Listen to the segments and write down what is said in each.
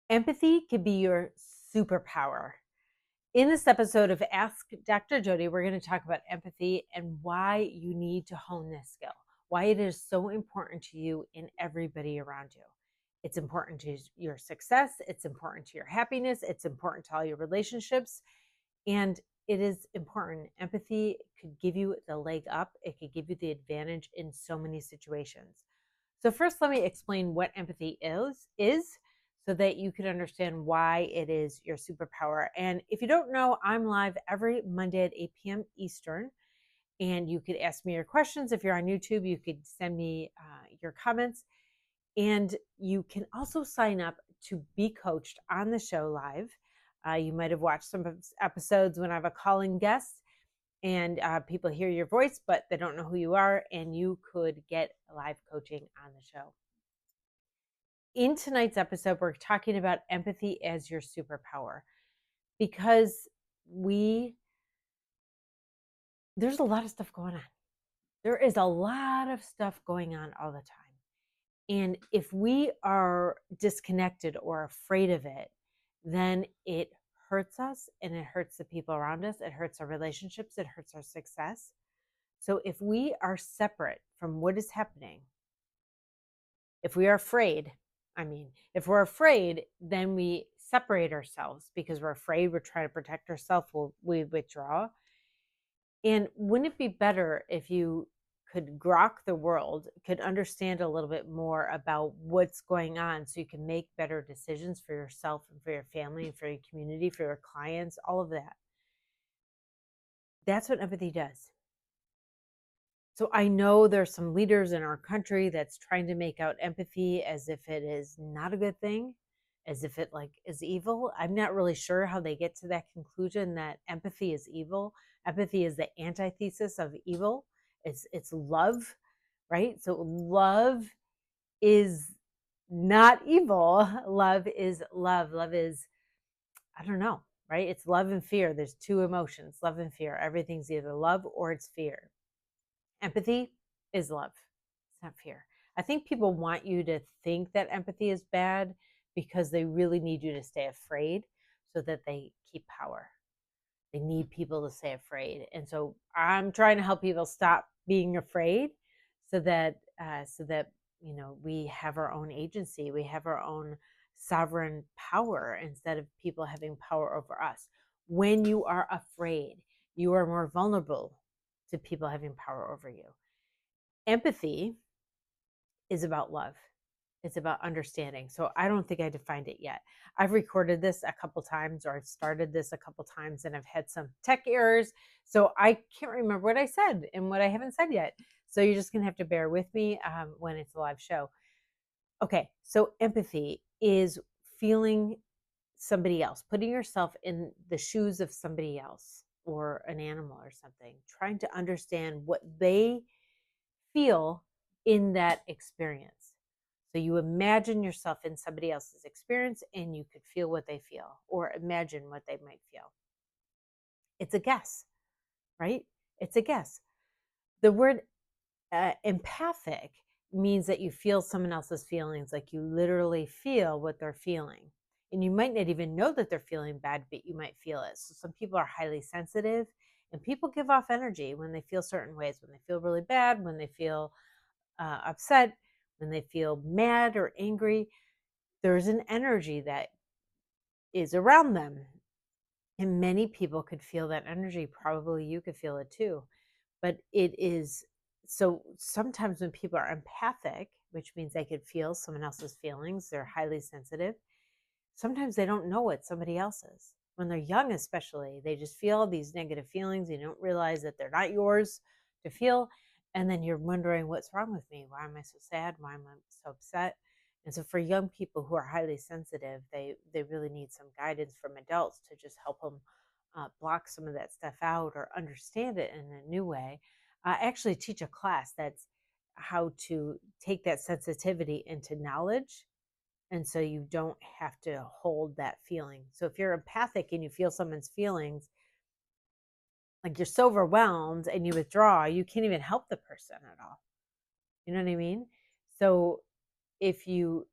Empathy could be your superpower. In this episode of Ask Dr. Jodi, we're going to talk about empathy and why you need to hone this skill, why it is so important to you and everybody around you. It's important to your success, it's important to your happiness, it's important to all your relationships, and it is important. Empathy could give you the leg up, it could give you the advantage in so many situations. So first, let me explain what empathy is so that you can understand why it is your superpower. And if you don't know, I'm live every Monday at 8 p.m. Eastern. And you could ask me your questions. If you're on YouTube, you could send me your comments. And you can also sign up to be coached on the show live. You might have watched some episodes when I have a calling guest and people hear your voice, but they don't know who you are, and you could get live coaching on the show. In tonight's episode, we're talking about empathy as your superpower because there's a lot of stuff going on. There is a lot of stuff going on all the time. And if we are disconnected or afraid of it, then it hurts us and it hurts the people around us. It hurts our relationships. It hurts our success. So if we are separate from what is happening, if we are afraid, if we're afraid, then we separate ourselves because we're afraid, we're trying to protect ourselves, we withdraw. And wouldn't it be better if you could grok the world, could understand a little bit more about what's going on so you can make better decisions for yourself and for your family and for your community, for your clients, all of that. That's what empathy does. So I know there's some leaders in our country that's trying to make out empathy as if it is not a good thing, as if it is evil. I'm not really sure how they get to that conclusion that empathy is evil. Empathy is the antithesis of evil. It's love, right? So love is not evil. Love is love. Love is, I don't know, right? It's love and fear. There's two emotions, love and fear. Everything's either love or it's fear. Empathy is love. It's not fear. I think people want you to think that empathy is bad because they really need you to stay afraid so that they keep power. They need people to stay afraid. And so I'm trying to help people stop being afraid so that we have our own agency. We have our own sovereign power instead of people having power over us. When you are afraid, you are more vulnerable to people having power over you. Empathy is about love. It's about understanding. So I don't think I defined it yet. I've recorded this a couple times, or I've started this a couple times, and I've had some tech errors. So I can't remember what I said and what I haven't said yet. So you're just going to have to bear with me when it's a live show. Okay, so empathy is feeling somebody else, putting yourself in the shoes of somebody else or an animal or something, trying to understand what they feel in that experience. So you imagine yourself in somebody else's experience and you could feel what they feel or imagine what they might feel. It's a guess, right? It's a guess. The word empathic means that you feel someone else's feelings, like you literally feel what they're feeling. And you might not even know that they're feeling bad, but you might feel it. So some people are highly sensitive and people give off energy when they feel certain ways, when they feel really bad, when they feel upset, when they feel mad or angry. There's an energy that is around them. And many people could feel that energy. Probably you could feel it too. But it is, so sometimes when people are empathic, which means they could feel someone else's feelings, they're highly sensitive. Sometimes they don't know what somebody else is. When they're young, especially, they just feel these negative feelings. You don't realize that they're not yours to feel. And then you're wondering, what's wrong with me? Why am I so sad? Why am I so upset? And so for young people who are highly sensitive, they really need some guidance from adults to just help them block some of that stuff out or understand it in a new way. I actually teach a class that's how to take that sensitivity into knowledge. And so you don't have to hold that feeling. So if you're empathic and you feel someone's feelings, like you're so overwhelmed and you withdraw, you can't even help the person at all. You know what I mean? So if you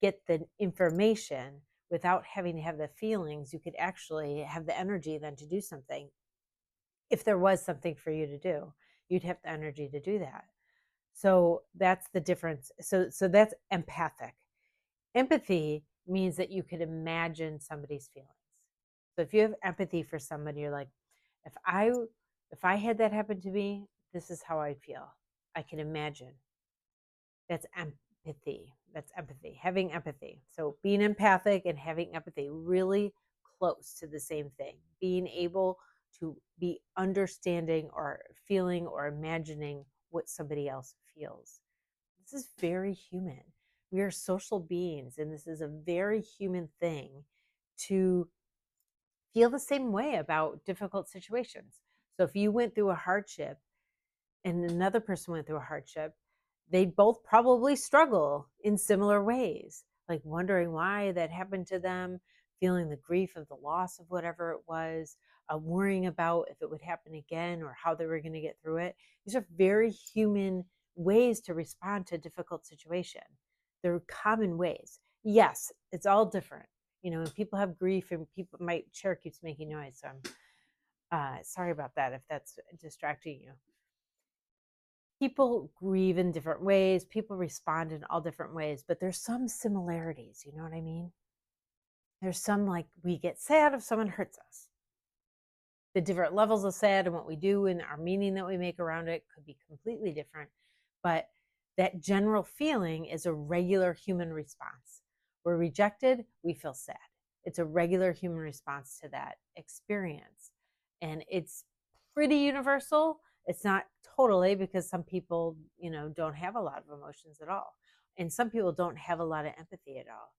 get the information without having to have the feelings, you could actually have the energy then to do something. If there was something for you to do, you'd have the energy to do that. So that's the difference. So that's empathic. Empathy means that you could imagine somebody's feelings. So if you have empathy for somebody, you're like, if I if I had that happen to me, this is how I'd feel. I can imagine. That's empathy. That's empathy. Having empathy. So being empathic and having empathy, really close to the same thing. Being able to be understanding or feeling or imagining what somebody else feels. This is very human. We are social beings, and this is a very human thing to feel the same way about difficult situations. So if you went through a hardship and another person went through a hardship, they both probably struggle in similar ways, like wondering why that happened to them, feeling the grief of the loss of whatever it was, worrying about if it would happen again or how they were going to get through it. These are very human ways to respond to a difficult situation. They're common ways. Yes, it's all different. And people have grief, and people, my chair keeps making noise, so I'm sorry about that if that's distracting you. People grieve in different ways, people respond in all different ways, but there's some similarities, you know what I mean? There's some, like, we get sad if someone hurts us. The different levels of sad and what we do and our meaning that we make around it could be completely different, but that general feeling is a regular human response. We're rejected, we feel sad. It's a regular human response to that experience, and it's pretty universal. It's not totally, because some people, don't have a lot of emotions at all, and some people don't have a lot of empathy at all.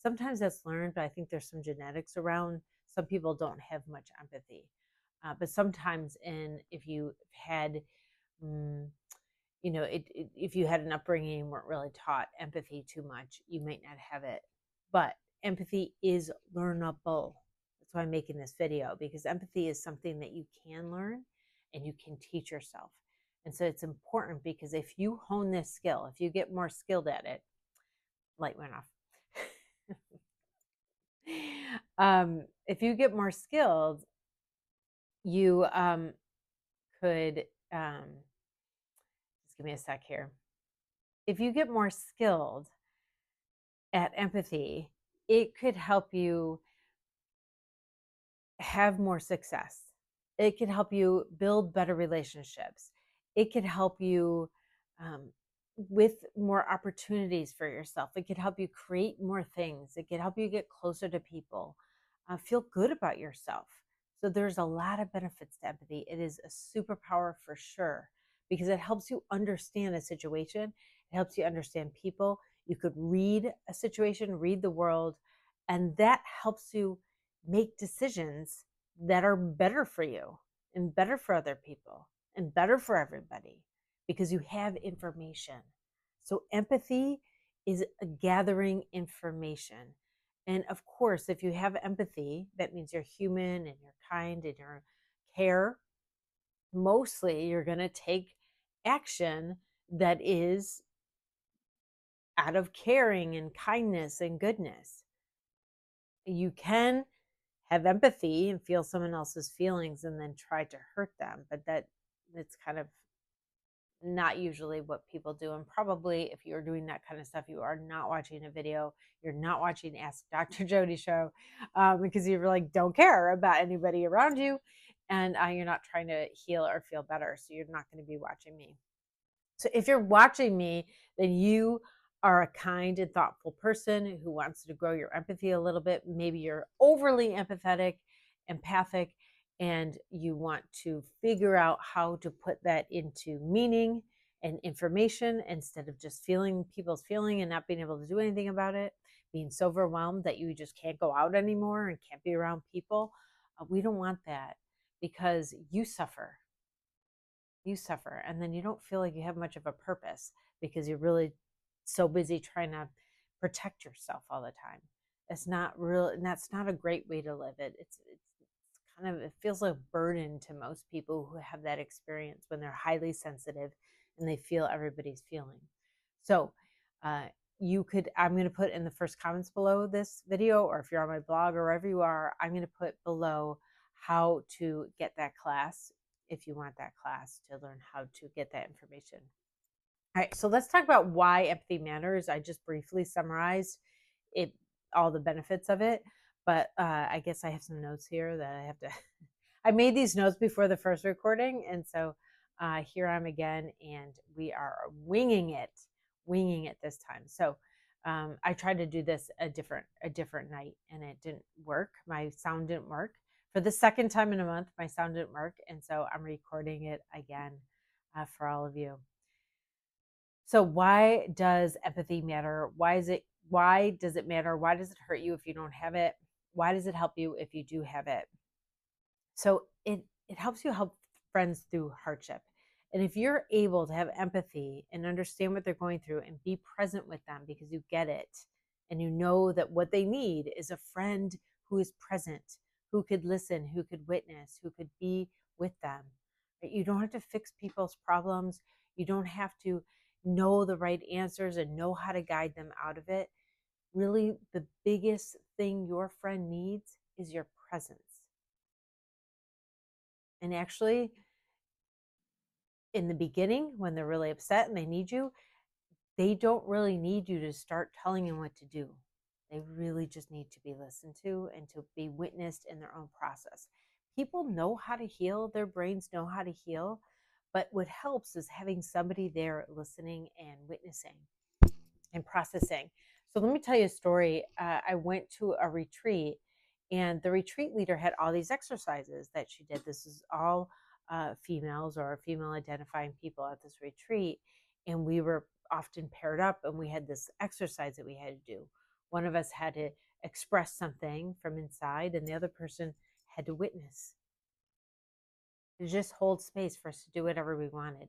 Sometimes that's learned, but I think there's some genetics around. Some people don't have much empathy, but sometimes, if you had, mm, if you had an upbringing and weren't really taught empathy too much, you might not have it. But empathy is learnable. That's why I'm making this video, because empathy is something that you can learn and you can teach yourself. And so it's important, because if you hone this skill, if you get more skilled at it, light went off. If you get more skilled, you could just give me a sec here. If you get more skilled at empathy, it could help you have more success. It could help you build better relationships. It could help you um, with more opportunities for yourself. It could help you create more things. It could help you get closer to people, feel good about yourself. So there's a lot of benefits to empathy. It is a superpower for sure, because it helps you understand a situation. It helps you understand people. You could read a situation, read the world, and that helps you make decisions that are better for you and better for other people and better for everybody, because you have information. So empathy is gathering information. And of course, if you have empathy, that means you're human and you're kind and you're care. Mostly you're going to take action that is out of caring and kindness and goodness. You can have empathy and feel someone else's feelings and then try to hurt them, but that's kind of not usually what people do. And probably, if you're doing that kind of stuff, you are not watching a video. You're not watching Ask Dr. Jodi show, because you really don't care about anybody around you, and you're not trying to heal or feel better. So you're not going to be watching me. So if you're watching me, then you are a kind and thoughtful person who wants to grow your empathy a little bit. Maybe you're overly empathetic, empathic, and you want to figure out how to put that into meaning and information, instead of just feeling people's feeling and not being able to do anything about it, being so overwhelmed that you just can't go out anymore and can't be around people. We don't want that, because you suffer, and then you don't feel like you have much of a purpose, because you're really so busy trying to protect yourself all the time. It's not real, and that's not a great way to live it. It's kind of, it feels like a burden to most people who have that experience when they're highly sensitive and they feel everybody's feeling. So I'm going to put in the first comments below this video, or if you're on my blog or wherever you are, I'm going to put below how to get that class if you want that class to learn how to get that information. All right, so let's talk about why empathy matters. I just briefly summarized it, all the benefits of it, but I guess I have some notes here that I have to. I made these notes before the first recording, and so here I'm again, and we are winging it this time. So I tried to do this a different night, and it didn't work. My sound didn't work. For the second time in a month, my sound didn't work, and so I'm recording it again for all of you. So why does empathy matter? Why does it matter? Why does it hurt you if you don't have it? Why does it help you if you do have it? So it helps you help friends through hardship. And if you're able to have empathy and understand what they're going through and be present with them because you get it, and you know that what they need is a friend who is present, who could listen, who could witness, who could be with them. You don't have to fix people's problems. You don't have to know the right answers and know how to guide them out of it. Really, the biggest thing your friend needs is your presence. And actually, in the beginning, when they're really upset and they need you, they don't really need you to start telling them what to do. They really just need to be listened to and to be witnessed in their own process. People know how to heal, their brains know how to heal, but what helps is having somebody there listening and witnessing and processing. So let me tell you a story. I went to a retreat, and the retreat leader had all these exercises that she did. This is all females or female identifying people at this retreat, and we were often paired up, and we had this exercise that we had to do. One of us had to express something from inside, and the other person had to witness, to just hold space for us to do whatever we wanted.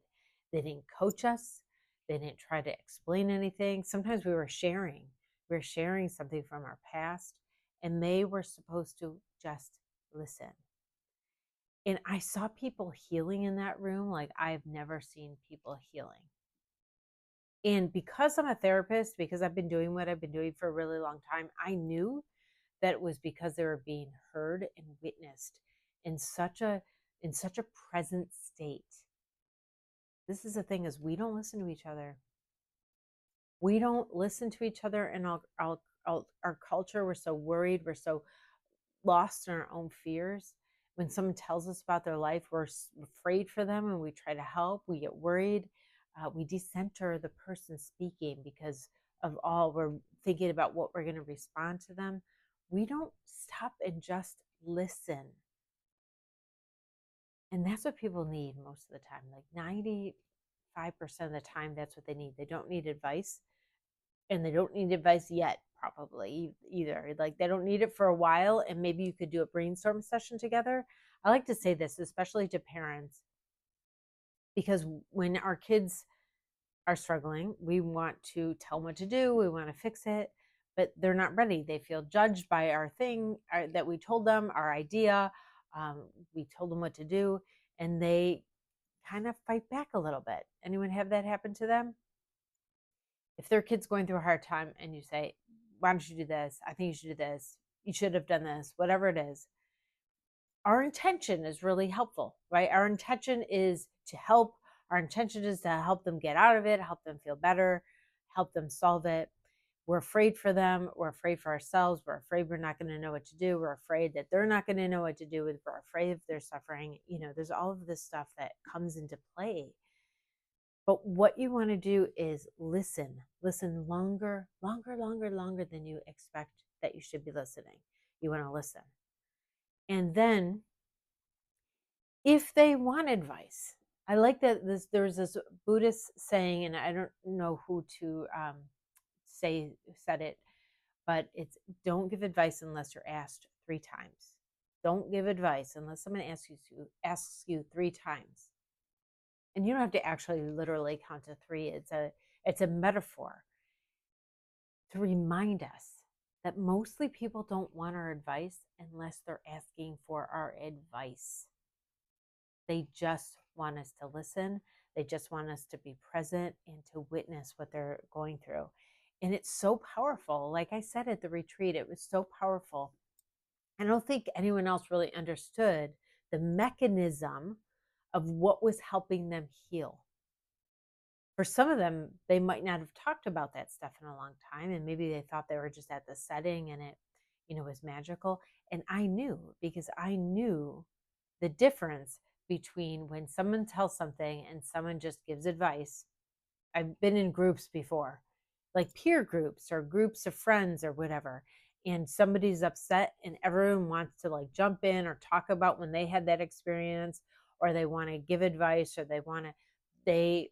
They didn't coach us. They didn't try to explain anything. Sometimes we were sharing. We were sharing something from our past, and they were supposed to just listen. And I saw people healing in that room like I've never seen people healing. And because I'm a therapist, because I've been doing what I've been doing for a really long time, I knew that it was because they were being heard and witnessed in such a present state. This is the thing, is we don't listen to each other. We don't listen to each other in our culture. We're so worried. We're so lost in our own fears. When someone tells us about their life, we're afraid for them and we try to help. We get worried. We decenter the person speaking because of all we're thinking about what we're going to respond to them. We don't stop and just listen. And that's what people need most of the time. Like 95% of the time, that's what they need. They don't need advice, and they don't need advice yet, probably either. Like they don't need it for a while, and maybe you could do a brainstorm session together. I like to say this, especially to parents, because when our kids are struggling, we want to tell them what to do, we want to fix it, but they're not ready. They feel judged by our thing that we told them, our idea. We told them what to do, and they kind of fight back a little bit. Anyone have that happen to them? If their kid's going through a hard time and you say, why don't you do this? I think you should do this. You should have done this, whatever it is. Our intention is really helpful, right? Our intention is to help. Our intention is to help them get out of it, help them feel better, help them solve it. We're afraid for them. We're afraid for ourselves. We're afraid we're not going to know what to do. We're afraid that they're not going to know what to do. We're afraid if they're suffering. There's all of this stuff that comes into play. But what you want to do is listen longer than you expect that you should be listening. You want to listen. And then if they want advice, I like that there's this Buddhist saying, and I don't know who to said it, but it's, don't give advice unless you're asked 3 times. Don't give advice unless someone asks you 3 times. And you don't have to actually literally count to 3. It's a metaphor to remind us that mostly people don't want our advice unless they're asking for our advice. They just want us to listen. They just want us to be present and to witness what they're going through. And it's so powerful. Like I said at the retreat, it was so powerful. I don't think anyone else really understood the mechanism of what was helping them heal. For some of them, they might not have talked about that stuff in a long time, and maybe they thought they were just at the setting and it, was magical. And I knew, because I knew the difference between when someone tells something and someone just gives advice. I've been in groups before, like peer groups or groups of friends or whatever, and somebody's upset and everyone wants to like jump in or talk about when they had that experience, or they want to give advice, or they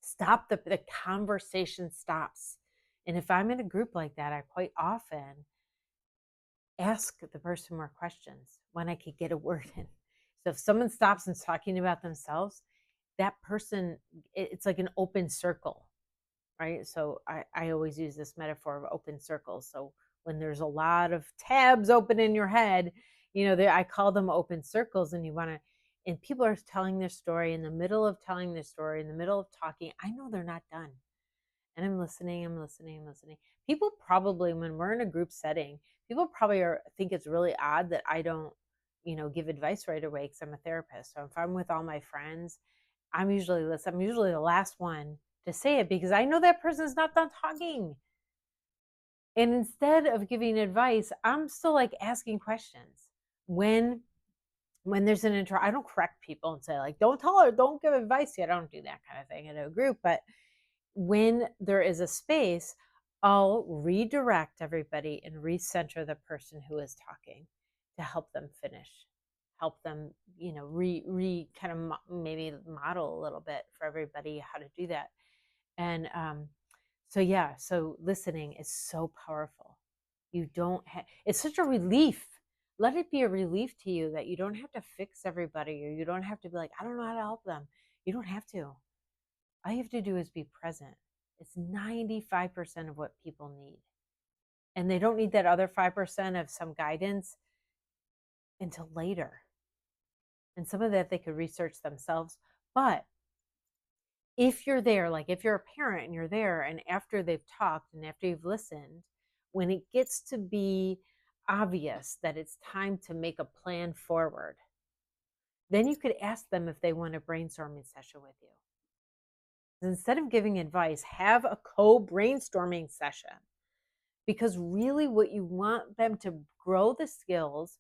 stop, the conversation stops. And if I'm in a group like that, I quite often ask the person more questions when I could get a word in. So if someone stops and talking about themselves, that person, it's like an open circle, right? So I always use this metaphor of open circles. So when there's a lot of tabs open in your head, I call them open circles, and and people are telling their story, in the middle of telling their story, in the middle of talking, I know they're not done. And I'm listening, I'm listening, I'm listening. People probably, when we're in a group setting, people probably think it's really odd that I don't, give advice right away because I'm a therapist. So if I'm with all my friends, I'm usually the last one to say it, because I know that person's not done talking. And instead of giving advice, I'm still like asking questions. When there's an intro, I don't correct people and say like, don't tell her, don't give advice yet. I don't do that kind of thing in a group. But when there is a space, I'll redirect everybody and recenter the person who is talking to help them finish, help them, kind of maybe model a little bit for everybody how to do that. And so listening is so powerful. You don't have, it's such a relief. Let it be a relief to you that you don't have to fix everybody, or you don't have to be like, I don't know how to help them. You don't have to. All you have to do is be present. It's 95% of what people need. And they don't need that other 5% of some guidance until later. And some of that they could research themselves. But if you're there, like if you're a parent and you're there, and after they've talked and after you've listened, when it gets to be obvious that it's time to make a plan forward, then you could ask them if they want a brainstorming session with you. Instead of giving advice, have a co-brainstorming session, because really what you want them to grow the skills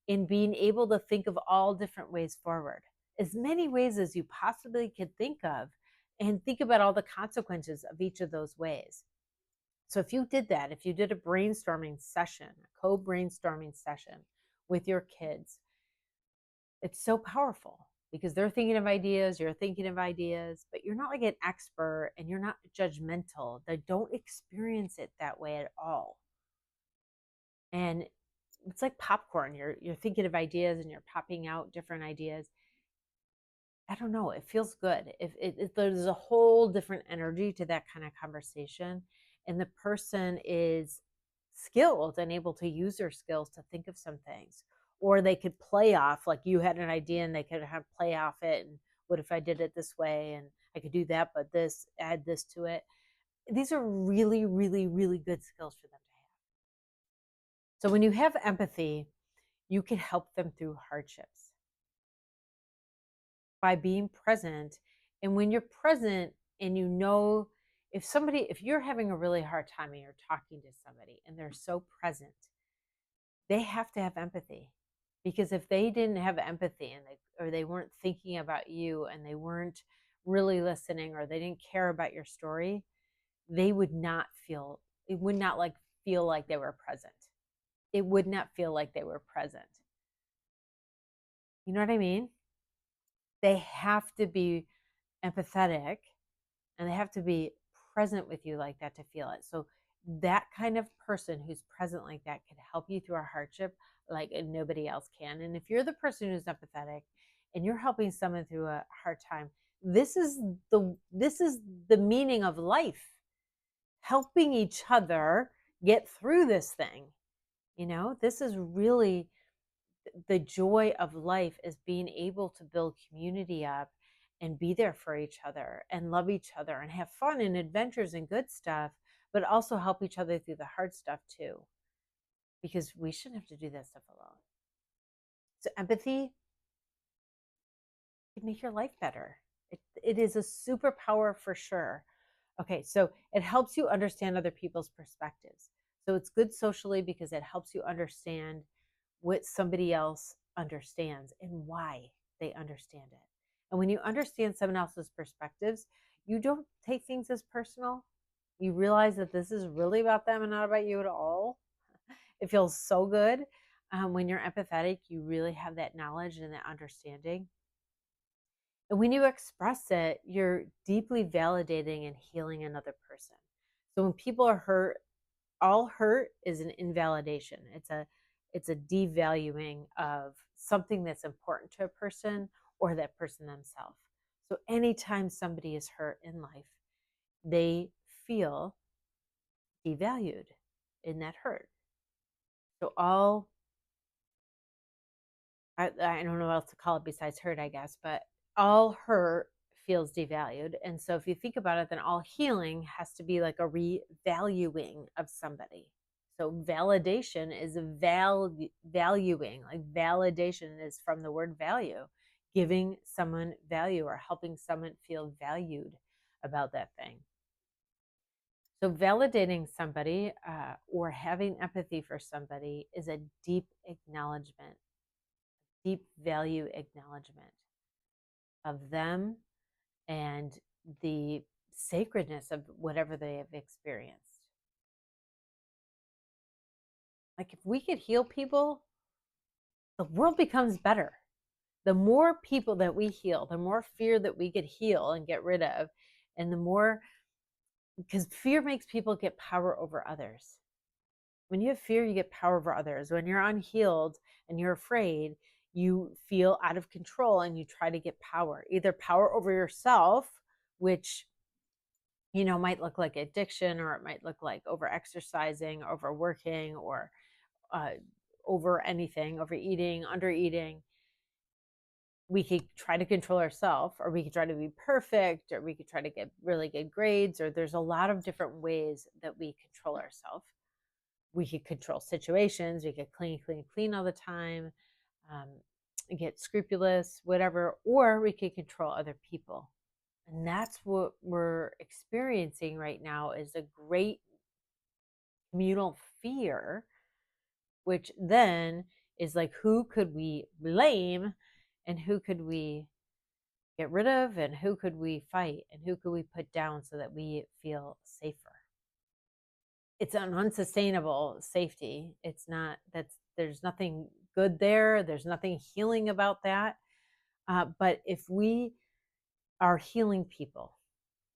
in being able to think of all different ways forward, as many ways as you possibly could think of, and think about all the consequences of each of those ways. So if you did that, if you did a brainstorming session, a co-brainstorming session with your kids, it's so powerful, because they're thinking of ideas, you're thinking of ideas, but you're not like an expert and you're not judgmental. They don't experience it that way at all. And it's like popcorn. You're thinking of ideas and you're popping out different ideas. I don't know. It feels good. If there's a whole different energy to that kind of conversation, and the person is skilled and able to use their skills to think of some things, or they could play off, like you had an idea and they could have play off it. And what if I did it this way? And I could do that, but add this to it. These are really, really, really good skills for them to have. So when you have empathy, you can help them through hardships by being present. And when you're present and if you're having a really hard time and you're talking to somebody and they're so present, they have to have empathy. Because if they didn't have empathy, or they weren't thinking about you, and they weren't really listening, or they didn't care about your story, it would not feel like they were present. It would not feel like they were present. You know what I mean? They have to be empathetic, and they have to be present with you like that to feel it. So that kind of person who's present like that can help you through a hardship like nobody else can. And if you're the person who's empathetic and you're helping someone through a hard time, this is the meaning of life. Helping each other get through this thing. This is really the joy of life, is being able to build community up and be there for each other and love each other and have fun and adventures and good stuff, but also help each other through the hard stuff too, because we shouldn't have to do that stuff alone. So empathy can make your life better. It is a superpower for sure. Okay, so it helps you understand other people's perspectives. So it's good socially because it helps you understand what somebody else understands and why they understand it. And when you understand someone else's perspectives, you don't take things as personal. You realize that this is really about them and not about you at all. It feels so good. When you're empathetic, you really have that knowledge and that understanding. And when you express it, you're deeply validating and healing another person. So when people are hurt, all hurt is an invalidation. It's a devaluing of something that's important to a person or that person themselves. So anytime somebody is hurt in life, they feel devalued in that hurt. So I don't know what else to call it besides hurt, I guess, but all hurt feels devalued. And so if you think about it, then all healing has to be like a revaluing of somebody. So validation is valuing, like validation is from the word value, giving someone value or helping someone feel valued about that thing. So validating somebody or having empathy for somebody is a deep acknowledgement, deep value acknowledgement of them and the sacredness of whatever they have experienced. Like if we could heal people, the world becomes better. The more people that we heal, the more fear that we could heal and get rid of, and the more, because fear makes people get power over others. When you have fear, you get power over others. When you're unhealed and you're afraid, you feel out of control and you try to get power, either power over yourself, which might look like addiction, or it might look like over exercising, overworking, or over anything, overeating, undereating. We could try to control ourselves, or we could try to be perfect, or we could try to get really good grades, or there's a lot of different ways that we control ourselves. We could control situations. We could clean all the time, get scrupulous, whatever, or we could control other people. And that's what we're experiencing right now, is a great communal fear, which then is like, who could we blame and who could we get rid of and who could we fight and who could we put down so that we feel safer? It's an unsustainable safety. It's not, there's nothing good there. There's nothing healing about that. But if we are healing people,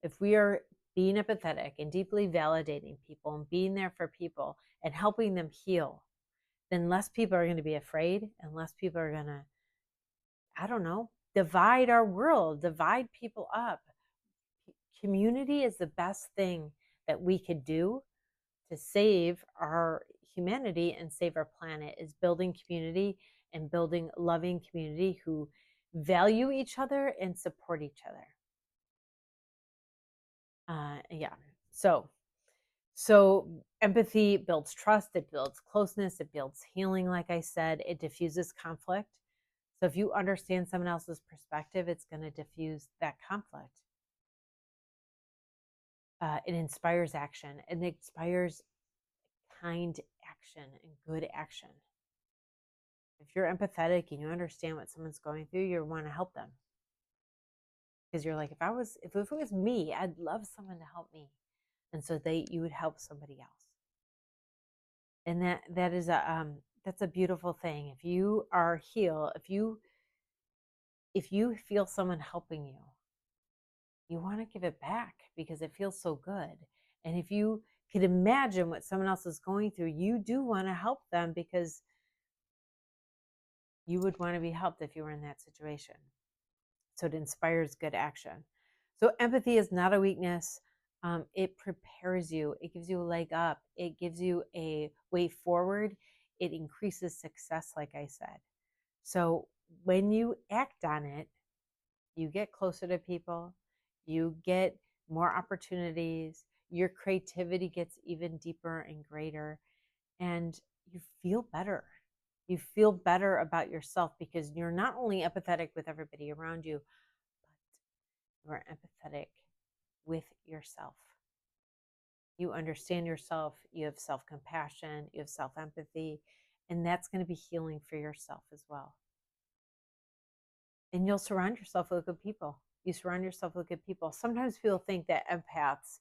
if we are being empathetic and deeply validating people and being there for people and helping them heal, then less people are going to be afraid and less people are going to, I don't know, divide our world, divide people up. Community is the best thing that we could do to save our humanity and save our planet, is building community and building loving community who value each other and support each other. Yeah. So empathy builds trust, it builds closeness, it builds healing. Like I said, it diffuses conflict. So if you understand someone else's perspective, it's going to diffuse that conflict. It inspires action. It inspires kind action and good action. If you're empathetic and you understand what someone's going through, you want to help them. Because you're like, if it was me, I'd love someone to help me. And so you would help somebody else. And that is that's a beautiful thing. If you are healed, if you feel someone helping you, you want to give it back because it feels so good. And if you could imagine what someone else is going through, you do want to help them because you would want to be helped if you were in that situation. So it inspires good action. So empathy is not a weakness. It prepares you. It gives you a leg up. It gives you a way forward. It increases success, like I said. So when you act on it, you get closer to people. You get more opportunities. your creativity gets even deeper and greater, and you feel better. You feel better about yourself because you're not only empathetic with everybody around you, but you're empathetic with yourself. You understand yourself, you have self compassion, you have self empathy, and that's going to be healing for yourself as well. And you'll surround yourself with good people. You surround yourself with good people. Sometimes people think that empaths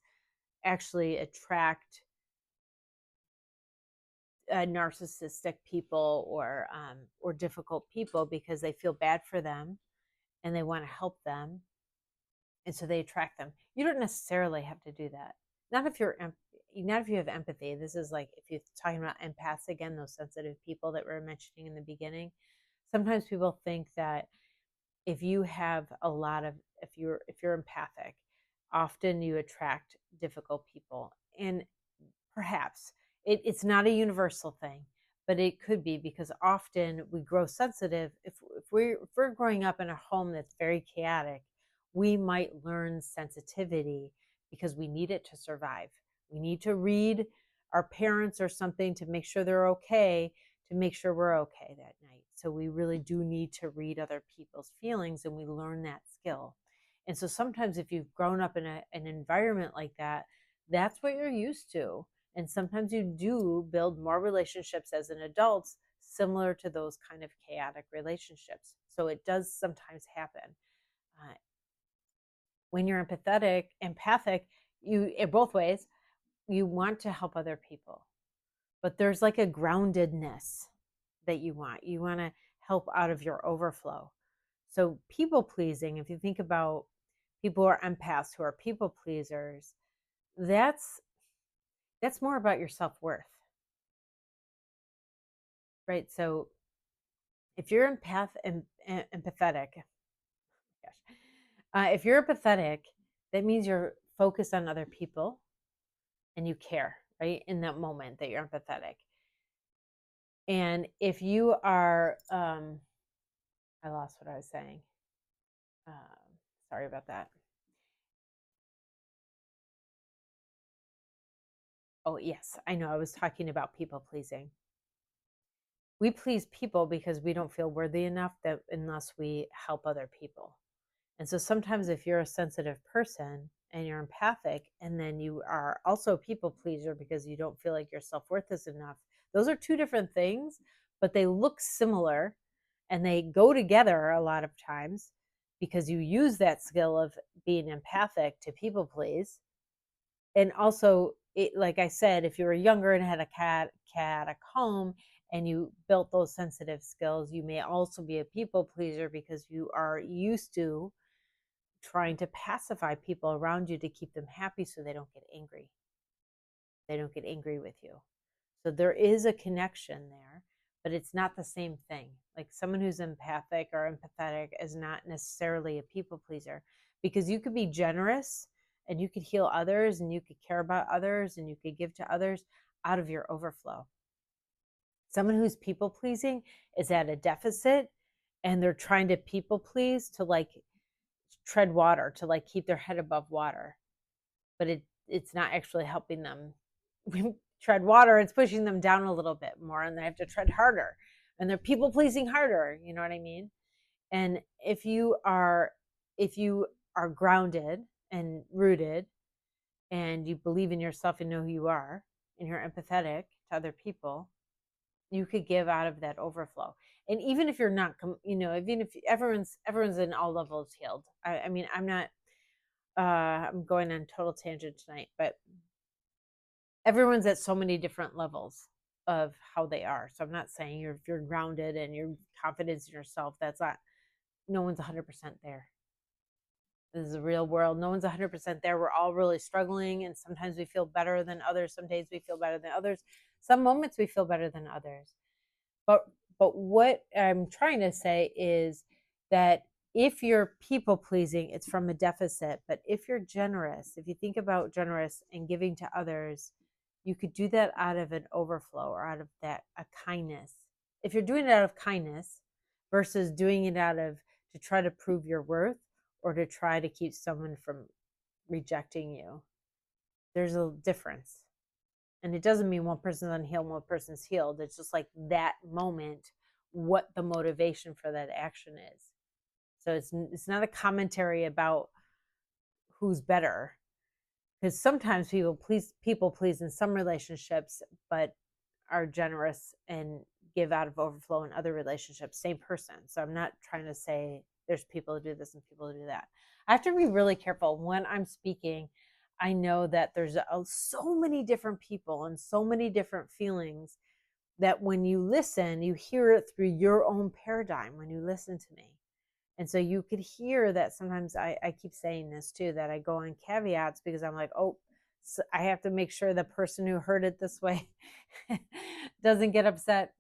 actually attract narcissistic people or difficult people because they feel bad for them and they want to help them, and so they attract them. You don't necessarily have to do that. Not if not if you have empathy. This is like if you're talking about empaths again, those sensitive people that we were mentioning in the beginning. Sometimes people think that if you have a lot of if you're empathic, often you attract difficult people, and perhaps it's not a universal thing, but it could be because often we grow sensitive. If we're growing up in a home that's very chaotic, we might learn sensitivity because we need it to survive. We need to read our parents or something to make sure they're okay, to make sure we're okay that night. So we really do need to read other people's feelings, and we learn that skill. And so sometimes if you've grown up in an environment like that, that's what you're used to. And sometimes you do build more relationships as an adult similar to those kind of chaotic relationships. So it does sometimes happen. Uh, when you're empathic, you in both ways, you want to help other people, but there's like a groundedness that you want. You want to help out of your overflow. So people pleasing, if you think about people who are empaths, who are people pleasers, that's more about your self-worth, right? So if you're empathetic, gosh, if you're empathetic, that means you're focused on other people and you care, right? In that moment that you're empathetic. And if you are, I lost what I was saying. Um, Sorry about that. Oh, yes, I know. I was talking about people pleasing. We please people because we don't feel worthy enough that unless we help other people. And so sometimes if you're a sensitive person and you're empathic and then you are also a people pleaser because you don't feel like your self-worth is enough, those are two different things, but they look similar and they go together a lot of times because you use that skill of being empathic to people please. And also, like I said, if you were younger and had a chaotic home and you built those sensitive skills, you may also be a people pleaser because you are used to trying to pacify people around you to keep them happy so they don't get angry. They don't get angry with you. So there is a connection there, but it's not the same thing. Like someone who's empathic or empathetic is not necessarily a people pleaser, because you could be generous and you could heal others and you could care about others and you could give to others out of your overflow. Someone who's people pleasing is at a deficit and they're trying to people please to like tread water, to like keep their head above water, but it's not actually helping them tread water. It's pushing them down a little bit more and they have to tread harder and they're people pleasing harder. You know what I mean? And if you are grounded and rooted and you believe in yourself and know who you are and you're empathetic to other people, you could give out of that overflow. And even if you're not, even if everyone's in all levels healed. I mean, I'm not, I'm going on total tangent tonight, but everyone's at so many different levels of how they are. So I'm not saying if you're grounded and your confidence in yourself, that's not, no one's 100% there. This is a real world. No one's 100% there. We're all really struggling, and sometimes we feel better than others. Some days we feel better than others. Some moments we feel better than others. But what I'm trying to say is that if you're people pleasing, it's from a deficit. But if you're generous, if you think about generous and giving to others, you could do that out of an overflow or out of that a kindness. If you're doing it out of kindness versus doing it out of to try to prove your worth or to try to keep someone from rejecting you, there's a difference. And it doesn't mean one person's unhealed, one person's healed. It's just like that moment, what the motivation for that action is. So it's not a commentary about who's better, because sometimes people please in some relationships, but are generous and give out of overflow in other relationships. Same person. So I'm not trying to say there's people who do this and people who do that. I have to be really careful when I'm speaking. I know that there's so many different people and so many different feelings that when you listen, you hear it through your own paradigm when you listen to me. And so you could hear that sometimes I keep saying this too, that I go in caveats because I'm like, oh, so I have to make sure the person who heard it this way doesn't get upset.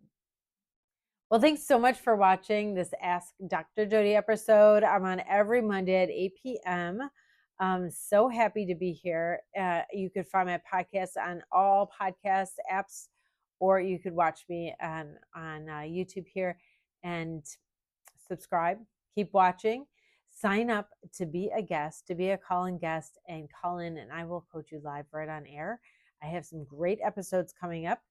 Well, thanks so much for watching this Ask Dr. Jodi episode. I'm on every Monday at 8 p.m. I'm so happy to be here. You could find my podcast on all podcast apps, or you could watch me on YouTube here and subscribe. Keep watching. Sign up to be a guest, to be a call-in guest, and call in, and I will coach you live right on air. I have some great episodes coming up.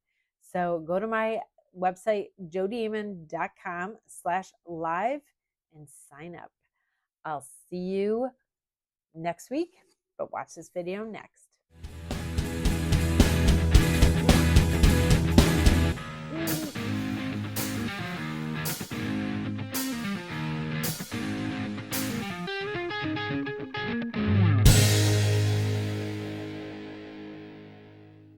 So go to my website, jodiaman.com/live, and sign up. I'll see you next week, but watch this video next.